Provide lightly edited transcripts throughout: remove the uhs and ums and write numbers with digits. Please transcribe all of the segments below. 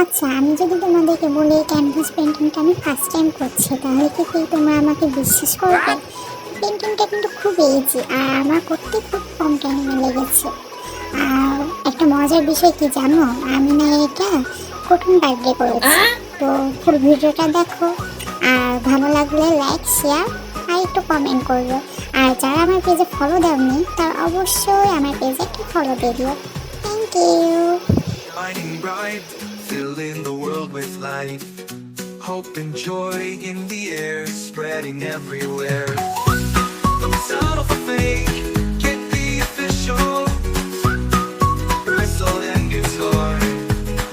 আচ্ছা, আমি যদি তোমাদেরকে বলি এই ক্যানভাস পেইন্টিংটা আমি ফার্স্ট টাইম করছি, তাহলে কি তোমরা আমাকে বিশ্বাস করবে? পেইন্টিংটা কিন্তু খুব ইজি আর আমার করতে খুব কম টাইম লেগেছে। আর একটা মজার বিষয় কি জানো, আমি না এটা প্রথম বার্থডে করেছি। তো ফুল ভিডিওটা দেখো, আর ভালো লাগলে লাইক শেয়ার আর একটু কমেন্ট করবে। আর যারা আমার পেজে ফলো দেওনি তারা অবশ্যই আমার পেজে একটু ফলো দিয়ে দিও। Thank you. Shining bright, filling the world with light. Hope and joy in the air, spreading everywhere. Sound of a fake, get the official. Whistle and guitar,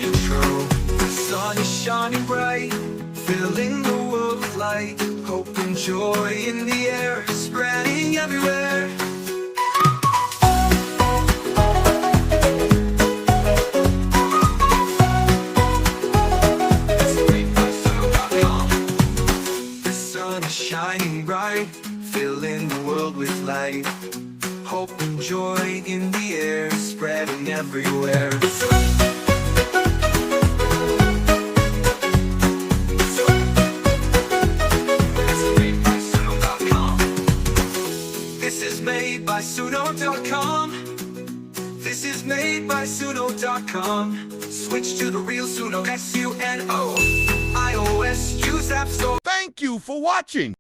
intro. The sun is shining bright, filling the world with light. Hope and joy in the air, spreading everywhere. Shining bright, filling the world with light. Hope and joy in the air, spreading everywhere. This is made by Suno.com. This is made by Suno.com. Switch to the real Suno, SUNO. iOS, use App Store. Thank you for watching.